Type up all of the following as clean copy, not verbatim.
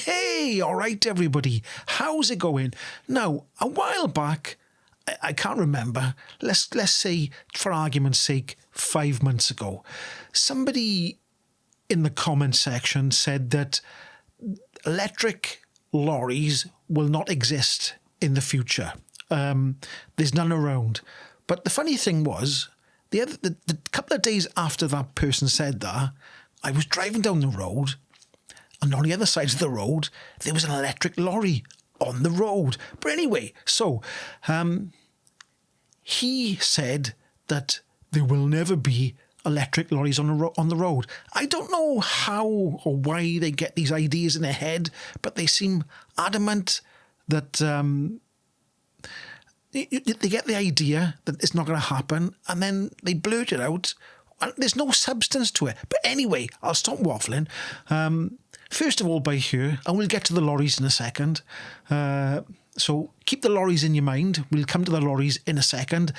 Hey, all right, everybody. How's it going? Now, a while back, I can't remember. Let's say, for argument's sake, 5 months ago, somebody in the comment section said that electric lorries will not exist in the future. There's none around. But the funny thing was, the couple of days after that person said that, I was driving down the road, and on the other side of the road, there was an electric lorry on the road. But anyway, so he said that there will never be electric lorries on the road. I don't know how or why they get these ideas in their head, but they seem adamant that they get the idea that it's not going to happen, and then they blurt it out. And there's no substance to it. But anyway, I'll stop waffling. First of all, by here, and we'll get to the lorries in a second. So keep the lorries in your mind. We'll come to the lorries in a second.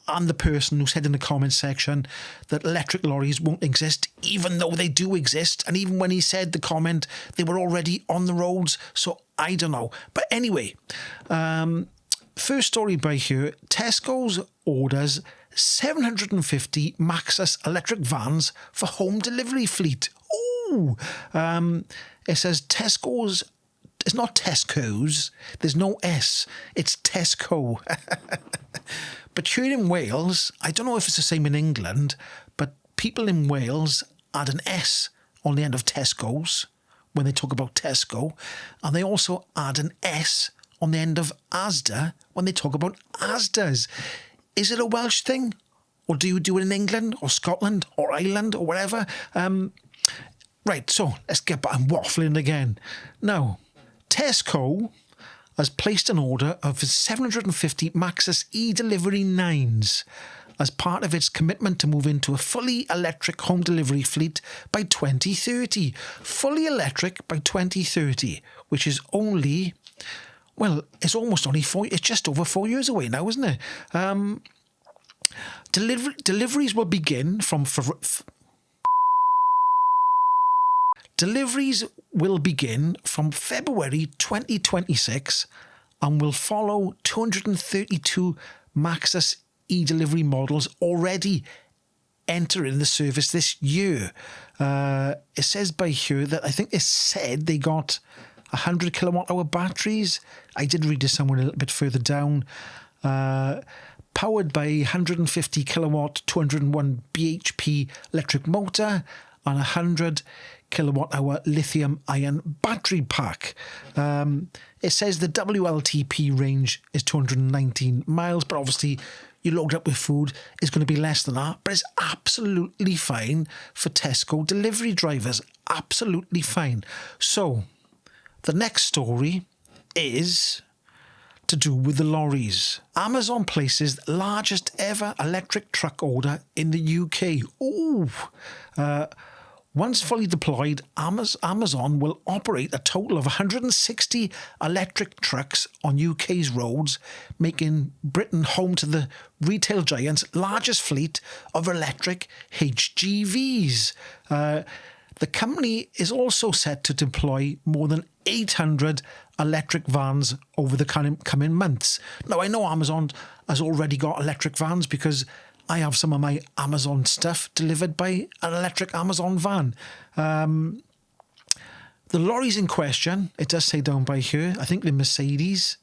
I'm the person who said in the comments section that electric lorries won't exist, even though they do exist. And even when he said the comment, they were already on the roads. So I don't know. But anyway, first story by here. Tesco's orders 750 Maxus electric vans for home delivery fleet. Ooh! It says Tesco's. It's not Tesco's. There's no S. It's Tesco. But here in Wales, I don't know if it's the same in England, but people in Wales add an S on the end of Tesco's when they talk about Tesco. And they also add an S on the end of Asda when they talk about Asdas. Is it a Welsh thing? Or do you do it in England or Scotland or Ireland or wherever? Right, so let's get back. I'm waffling again. Now, Tesco has placed an order of 750 Maxus e-delivery 9s as part of its commitment to move into a fully electric home delivery fleet by 2030. Fully electric by 2030, which is only... Well, it's almost only it's just over 4 years away now, isn't it? Deliveries will begin from... Deliveries will begin from February 2026 and will follow 232 Maxus e-delivery models already entering the service this year. It says by here that I think it said they got 100 kilowatt hour batteries. I did read this somewhere a little bit further down. Powered by 150 kilowatt, 201 bhp electric motor and 100 kilowatt hour lithium ion battery pack. It says the WLTP range is 219 miles, but obviously you load up with food, it's going to be less than that. But it's absolutely fine for Tesco delivery drivers. Absolutely fine. So the next story is to do with the lorries. Amazon places largest ever electric truck order in the UK. Ooh! Once fully deployed, Amazon will operate a total of 160 electric trucks on UK's roads, making Britain home to the retail giant's largest fleet of electric HGVs. The company is also set to deploy more than 800 electric vans over the coming months. Now, I know Amazon has already got electric vans because I have some of my Amazon stuff delivered by an electric Amazon van. The lorries in question, it does say down by here, I think the Mercedes.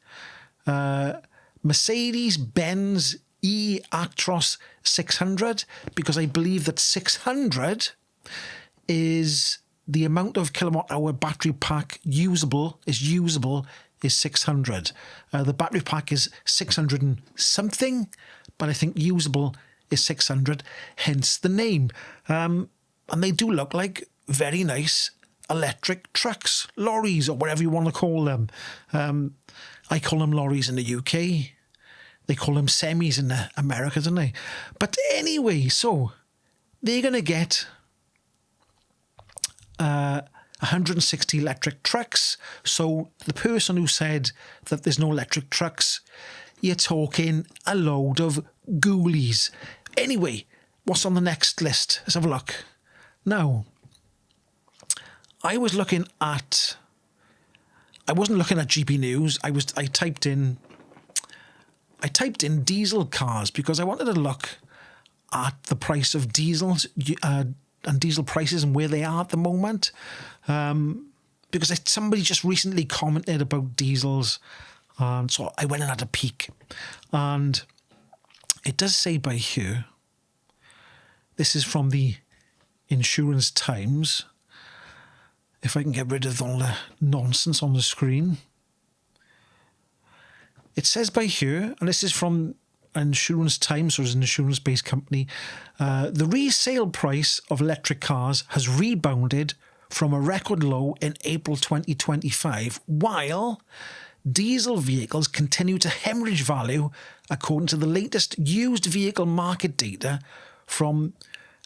Mercedes-Benz E-Actros 600, because I believe that 600 is the amount of kilowatt hour battery pack usable is 600. The battery pack is 600 and something, but I think usable is 600, hence the name. And they do look like very nice electric trucks, lorries, or whatever you want to call them. I call them lorries in the UK. They call them semis in America, don't they? But anyway, so they're going to get 160 electric trucks. So the person who said that there's no electric trucks, you're talking a load of ghoulies. Anyway, what's on the next list? Let's have a look. Now, I was looking at I wasn't looking at GB News. I typed in diesel cars because I wanted to look at the price of diesels and diesel prices and where they are at the moment. Because somebody just recently commented about diesels, and so I went and had a peek. And it does say by here, this is from the Insurance Times. If I can get rid of all the nonsense on the screen. It says by here, and this is from Insurance Times, or is an insurance-based company, the resale price of electric cars has rebounded from a record low in April 2025, while diesel vehicles continue to hemorrhage value, according to the latest used vehicle market data from,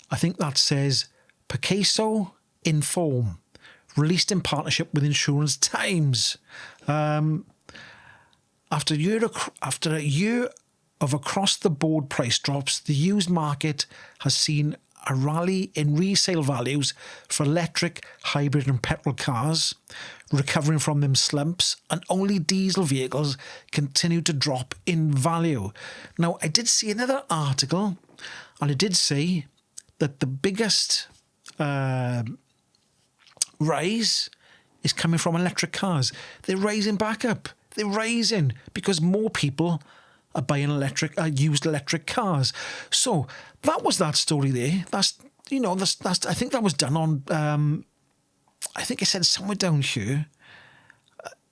I think that says, Picasso Inform, released in partnership with Insurance Times. After a year of across-the-board price drops, the used market has seen a rally in resale values for electric, hybrid and petrol cars, recovering from them slumps, and only diesel vehicles continue to drop in value. Now, I did see another article, and it did say that the biggest rise is coming from electric cars. They're rising back up. They're rising because more people are buying used electric cars. So that was that story there. That's I think that was done on. I think it said somewhere down here.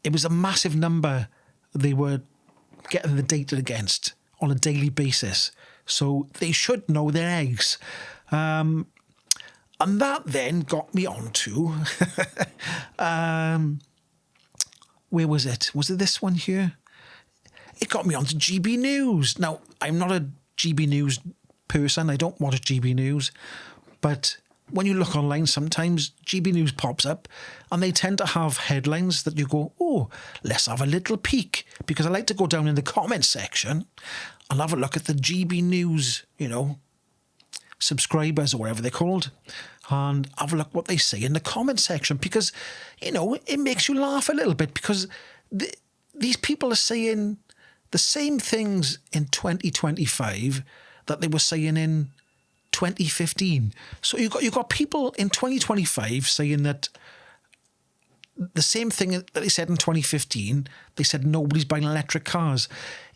It was a massive number they were getting the data against on a daily basis. So they should know their eggs. And that then got me on to where was it? Was it this one here? It got me onto GB News. Now, I'm not a GB News person. I don't watch GB News. But when you look online, sometimes GB News pops up and they tend to have headlines that you go, oh, let's have a little peek. Because I like to go down in the comments section and have a look at the GB News, subscribers or whatever they're called, and have a look what they say in the comment section, because it makes you laugh a little bit, because these people are saying the same things in 2025 that they were saying in 2015. So you got people in 2025 saying that the same thing that they said in 2015. They said nobody's buying electric cars.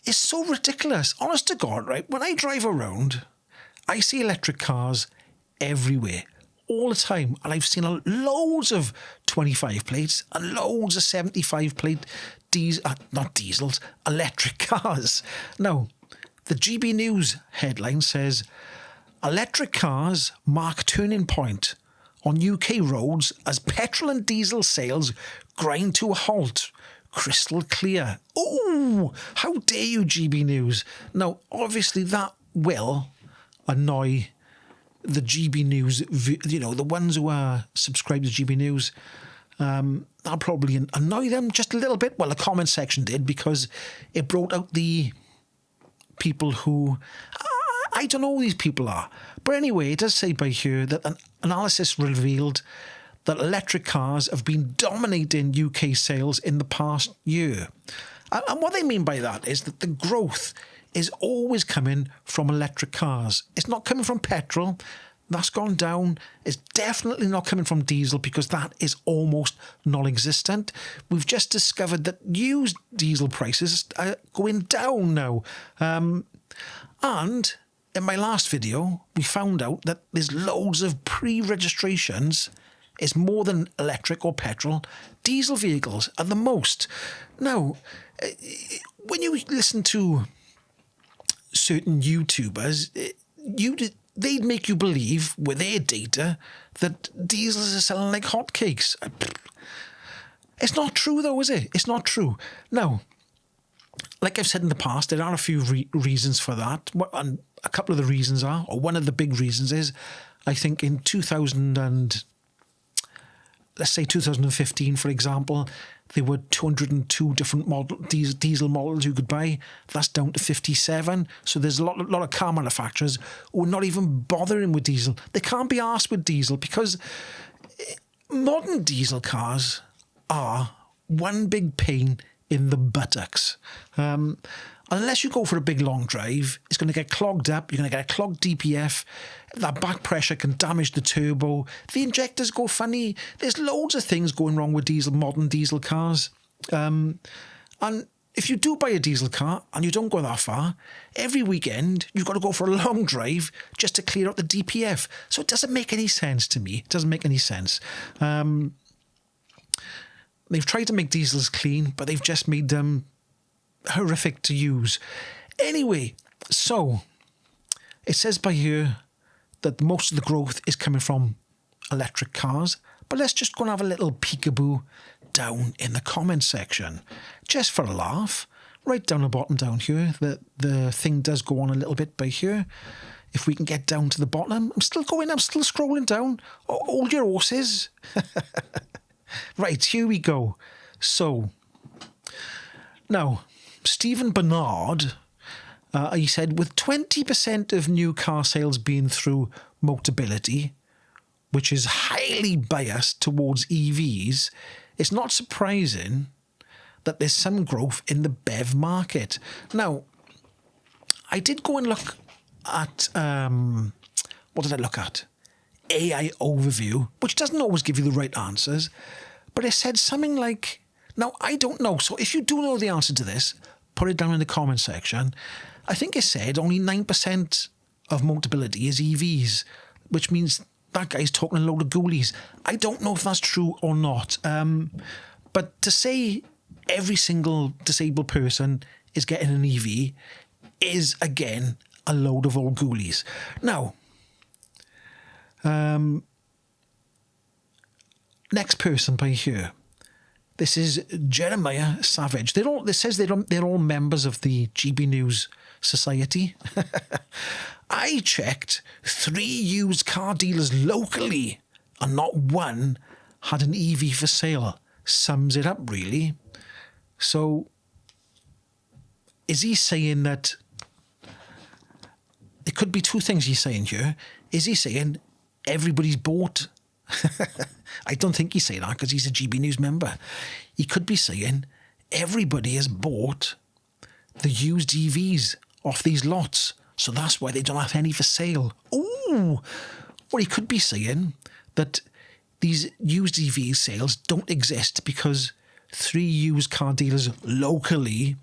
It's so ridiculous. Honest to God, right? When I drive around, I see electric cars everywhere, all the time. And I've seen loads of 25 plates and loads of 75 plate electric cars. Now, the GB News headline says, electric cars mark turning point on UK roads as petrol and diesel sales grind to a halt. Crystal clear. Oh, how dare you, GB News. Now, obviously that will annoy the GB News, the ones who are subscribed to GB News. That'll probably annoy them just a little bit. Well, the comment section did, because it brought out the people who... I don't know who these people are. But anyway, it does say by here that an analysis revealed that electric cars have been dominating UK sales in the past year. And what they mean by that is that the growth is always coming from electric cars. It's not coming from petrol. That's gone down. It's definitely not coming from diesel, because that is almost non-existent. We've just discovered that used diesel prices are going down now. And in my last video, we found out that there's loads of pre-registrations. It's more than electric or petrol. Diesel vehicles are the most. Now, when you listen to certain YouTubers, they'd make you believe with their data that diesels are selling like hotcakes. It's not true though, is it? It's not true. Now, like I've said in the past, there are a few reasons for that. And a couple of the reasons are, or one of the big reasons is, I think in 2015, for example, there were 202 different diesel models you could buy. That's down to 57. So there's a lot of car manufacturers who are not even bothering with diesel. They can't be arsed with diesel, because modern diesel cars are one big pain in the buttocks. Unless you go for a big long drive, it's going to get clogged up. You're going to get a clogged DPF. That back pressure can damage the turbo. The injectors go funny. There's loads of things going wrong with modern diesel cars. And if you do buy a diesel car and you don't go that far, every weekend you've got to go for a long drive just to clear out the DPF. So it doesn't make any sense to me. It doesn't make any sense. They've tried to make diesels clean, but they've just made them horrific to use. Anyway, so it says by here that most of the growth is coming from electric cars, but let's just go and have a little peekaboo down in the comments section, just for a laugh. Right down the bottom down here, the thing does go on a little bit by here. If we can get down to the bottom, I'm still scrolling down. Hold your horses. Right, here we go. So, now, Stephen Bernard, he said, with 20% of new car sales being through Motability, which is highly biased towards EVs, it's not surprising that there's some growth in the BEV market. Now, I did go and look at, what did I look at? AI overview, which doesn't always give you the right answers, but it said something like, now I don't know, so if you do know the answer to this, put it down in the comment section. I think it said only 9% of Motability is EVs, which means that guy's talking a load of ghoulies. I don't know if that's true or not, but to say every single disabled person is getting an EV is, again, a load of old ghoulies. Now, next person by here. This is Jeremiah Savage. It says they're all members of the GB News Society. I checked 3 used car dealers locally and not one had an EV for sale. Sums it up, really. So, is he saying that... It could be 2 things he's saying here. Is he saying everybody's bought? I don't think he's saying that because he's a GB News member. He could be saying everybody has bought the used EVs off these lots, so that's why they don't have any for sale. Ooh! Or he could be saying that these used EV sales don't exist because 3 used car dealers locally,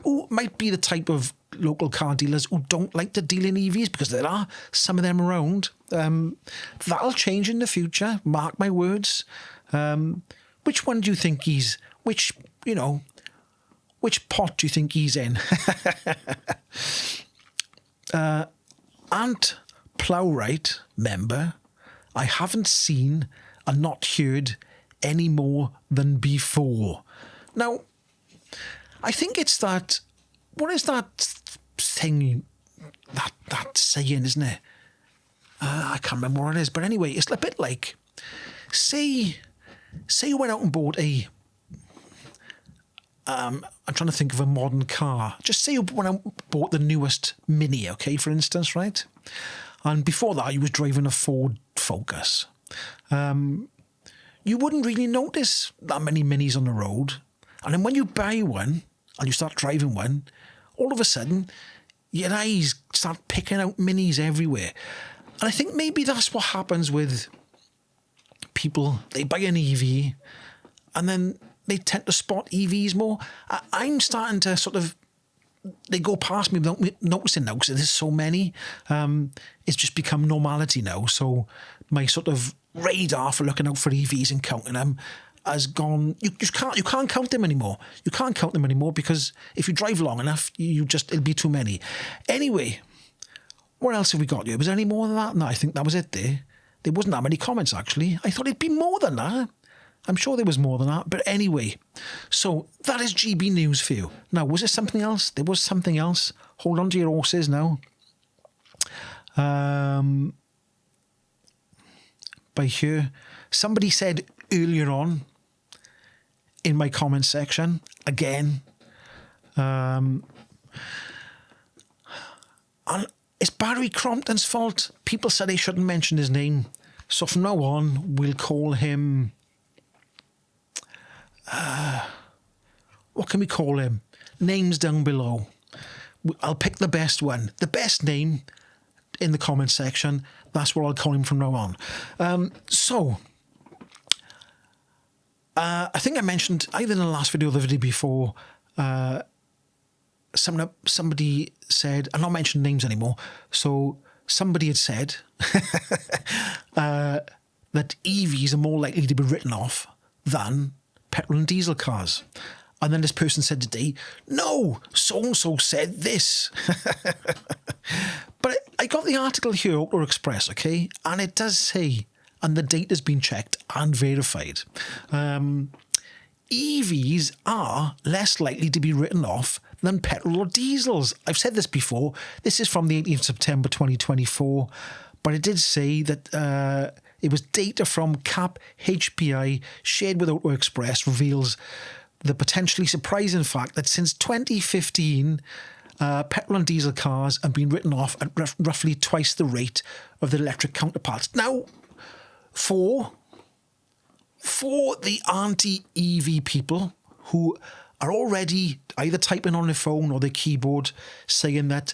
who might be the type of local car dealers who don't like to deal in EVs, because there are some of them around. That'll change in the future, mark my words. Which one do you think which pot do you think he's in? Ant Plowright member, I haven't seen and not heard any more than before. Now, I think it's that, what is that thing, that saying, isn't it? I can't remember what it is, but anyway, it's a bit like, say you went out and bought I'm trying to think of a modern car. Just say you went out and bought the newest Mini, okay, for instance, right? And before that, you was driving a Ford Focus. You wouldn't really notice that many Minis on the road. And then when you buy one and you start driving one, all of a sudden, your eyes start picking out Minis everywhere. And I think maybe that's what happens with people. They buy an EV and then they tend to spot EVs more. I'm starting to sort of, they go past me without me noticing now because there's so many. It's just become normality now. So my sort of radar for looking out for EVs and counting them has gone. You can't count them anymore. You can't count them anymore because if you drive long enough, it'll be too many. Anyway, what else have we got here? Was there any more than that? No, I think that was it there. There wasn't that many comments, actually. I thought it'd be more than that. I'm sure there was more than that. But anyway, so that is GB News for you. Now, was there something else? There was something else. Hold on to your horses now. By here, somebody said earlier on in my comment section, again, and it's Barry Crompton's fault. People said they shouldn't mention his name. So from now on, we'll call him... can we call him? Names down below. I'll pick the best one. The best name in the comment section. That's what I'll call him from now on. I think I mentioned either in the last video or the video before, somebody said, I'm not mentioning names anymore, so somebody had said that EVs are more likely to be written off than petrol and diesel cars. And then this person said today, no, so-and-so said this. But I got the article here, Auto Express, okay? And it does say, and the data's been checked and verified, EVs are less likely to be written off than petrol or diesels. I've said this before. This is from the 18th of September 2024. But it did say that it was data from CAP HPI shared with Auto Express reveals the potentially surprising fact that since 2015, petrol and diesel cars have been written off at roughly twice the rate of their electric counterparts. Now, for the anti-EV people who are already either typing on their phone or their keyboard saying that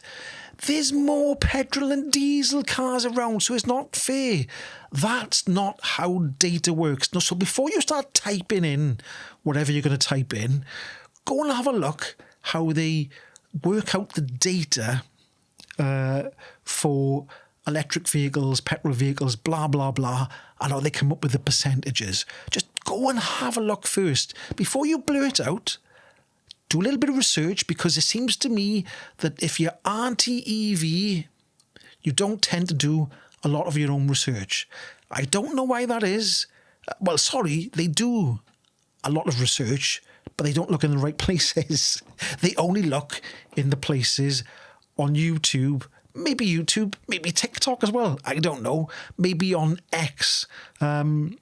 there's more petrol and diesel cars around, so it's not fair. That's not how data works. No, so before you start typing in whatever you're going to type in, go and have a look how they work out the data for electric vehicles, petrol vehicles, blah, blah, blah, and how they come up with the percentages. Just go and have a look first. Before you blurt out, do a little bit of research, because it seems to me that if you're anti-EV, you don't tend to do a lot of your own research. I don't know why that is. Well, sorry, they do a lot of research, but they don't look in the right places. They only look in the places on YouTube, maybe TikTok as well. I don't know. Maybe on X. They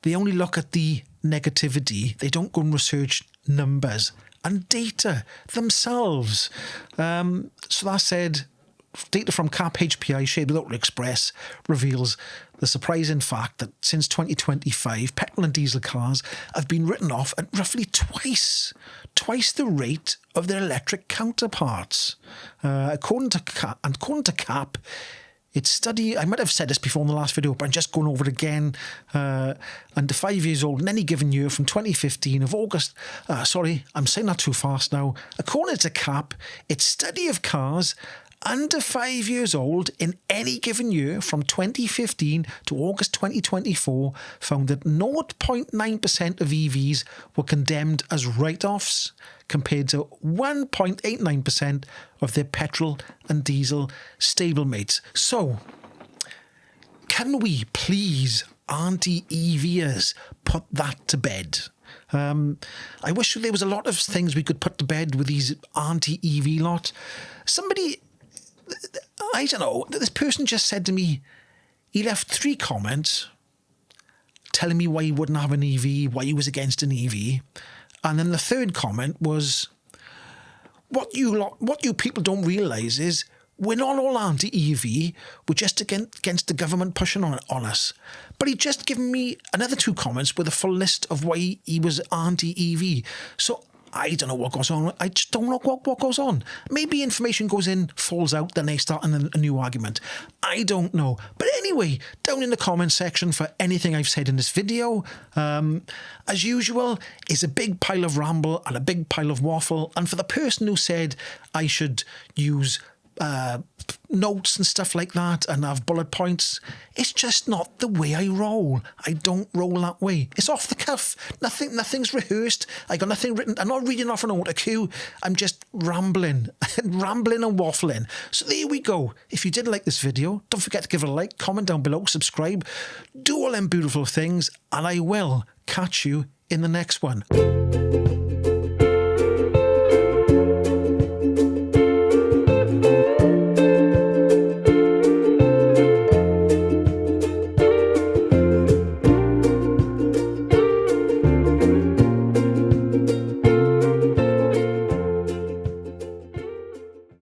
only look at the negativity. They don't go and research numbers and data themselves. So that said, data from CAP HPI shared with Auto Express reveals the surprising fact that since 2025, petrol and diesel cars have been written off at roughly twice the rate of their electric counterparts. According to CAP, its study, I might have said this before in the last video, but I'm just going over it again. Under 5 years old in any given year from 2015 of August. Sorry, I'm saying that too fast now. According to CAP, its study of cars under 5 years old in any given year from 2015 to August 2024 found that 0.9% of EVs were condemned as write-offs compared to 1.89% of their petrol and diesel stablemates. So, can we please, anti-EVers, put that to bed? I wish there was a lot of things we could put to bed with these anti-EV lot. Somebody, I don't know, this person just said to me, he left 3 comments telling me why he wouldn't have an EV, why he was against an EV. And then the 3rd comment was, what you people don't realise is we're not all anti-EV, we're just against the government pushing on us. But he just given me another 2 comments with a full list of why he was anti-EV. So I don't know what goes on. I just don't know what goes on. Maybe information goes in, falls out, then they start a new argument. I don't know. But anyway, down in the comment section for anything I've said in this video, as usual, is a big pile of ramble and a big pile of waffle. And for the person who said I should use notes and stuff like that and have bullet points, it's just not the way I roll. I don't roll that way. It's off the cuff. Nothing's rehearsed. I got nothing written. I'm not reading off an auto cue. I'm just rambling and waffling. So there we go. If you did like this video, don't forget to give it a like, comment down below, subscribe, do all them beautiful things, and I will catch you in the next one.